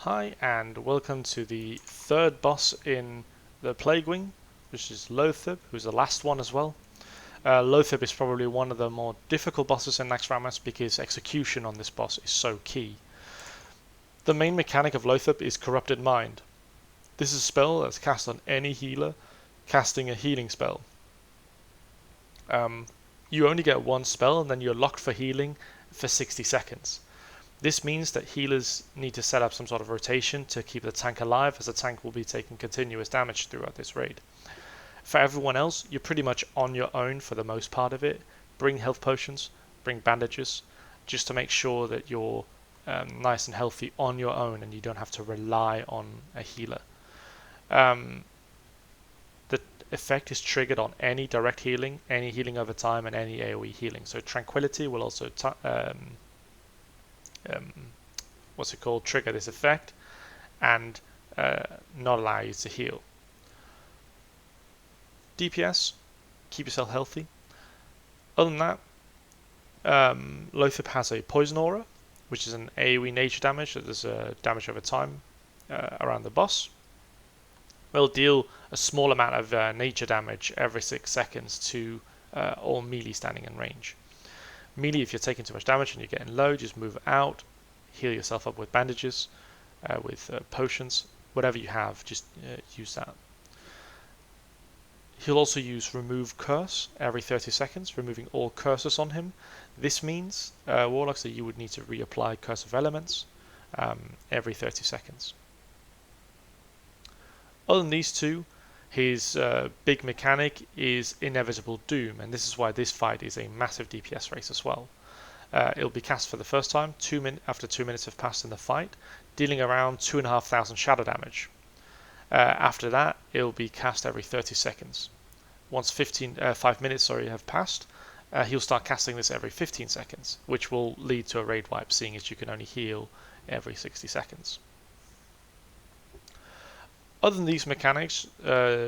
Hi and welcome to the third boss in the Plague Wing, which is Loatheb, who's the last one as well. Loatheb is probably one of the more difficult bosses in Naxxramas because execution on this boss is so key. The main mechanic of Loatheb is Corrupted Mind. This is a spell that's cast on any healer casting a healing spell. You only get one spell and then you're locked for healing for 60 seconds. This means that healers need to set up some sort of rotation to keep the tank alive, as the tank will be taking continuous damage throughout this raid. For everyone else, you're pretty much on your own for the most part of it. Bring health potions, bring bandages, just to make sure that you're nice and healthy on your own and you don't have to rely on a healer. The effect is triggered on any direct healing, any healing over time, and any AoE healing. So Tranquility will also trigger this effect and not allow you to heal. DPS, keep yourself healthy. Other than that, Loatheb has a Poison Aura, which is an AoE nature damage that does damage over time around the boss. Will deal a small amount of nature damage every 6 seconds to all melee standing in range. Melee, if you're taking too much damage and you're getting low, just move out, heal yourself up with bandages, with potions, whatever you have, just use that. He'll also use Remove Curse every 30 seconds, removing all curses on him. This means, Warlocks, that you would need to reapply Curse of Elements every 30 seconds. Other than these two, his big mechanic is Inevitable Doom, and this is why this fight is a massive DPS race as well. It'll be cast for the first time after 2 minutes have passed in the fight, dealing around 2,500 shadow damage. After that, it'll be cast every 30 seconds. Once 5 minutes have passed, he'll start casting this every 15 seconds, which will lead to a raid wipe, seeing as you can only heal every 60 seconds. Other than these mechanics,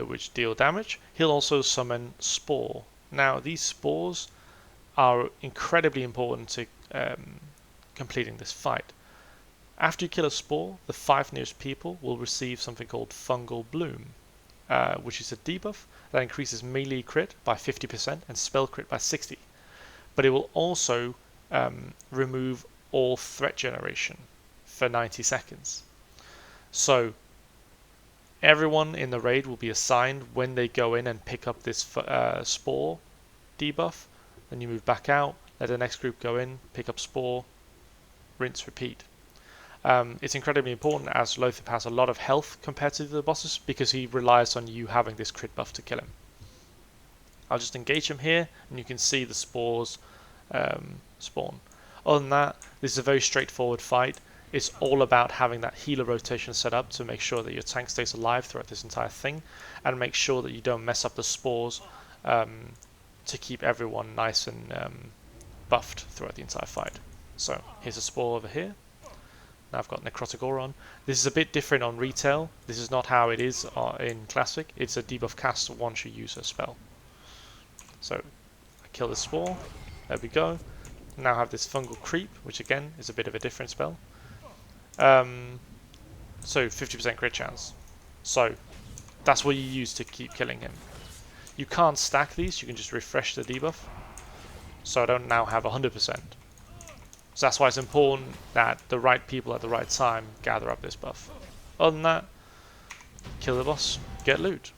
which deal damage, he'll also summon Spore. Now, these spores are incredibly important to completing this fight. After you kill a spore, the 5 nearest people will receive something called Fungal Bloom, which is a debuff that increases melee crit by 50% and spell crit by 60%. But it will also remove all threat generation for 90 seconds. So everyone in the raid will be assigned when they go in and pick up this spore debuff. Then you move back out, let the next group go in, pick up spore, rinse, repeat. It's incredibly important as Loatheb has a lot of health compared to the bosses because he relies on you having this crit buff to kill him. I'll just engage him here and you can see the spores spawn. Other than that, this is a very straightforward fight. It's all about having that healer rotation set up to make sure that your tank stays alive throughout this entire thing and make sure that you don't mess up the spores to keep everyone nice and buffed throughout the entire fight. So here's a spore over here. Now I've got Necrotic Aura on. This is a bit different on retail. This is not how it is in Classic. It's a debuff cast once you use a spell. So I kill the spore. There we go. Now I have this Fungal Creep, which again is a bit of a different spell. So 50% crit chance. So that's what you use to keep killing him. You can't stack these, you can just refresh the debuff. So I don't now have 100%. So that's why it's important that the right people at the right time gather up this buff. Other than that, kill the boss, get loot.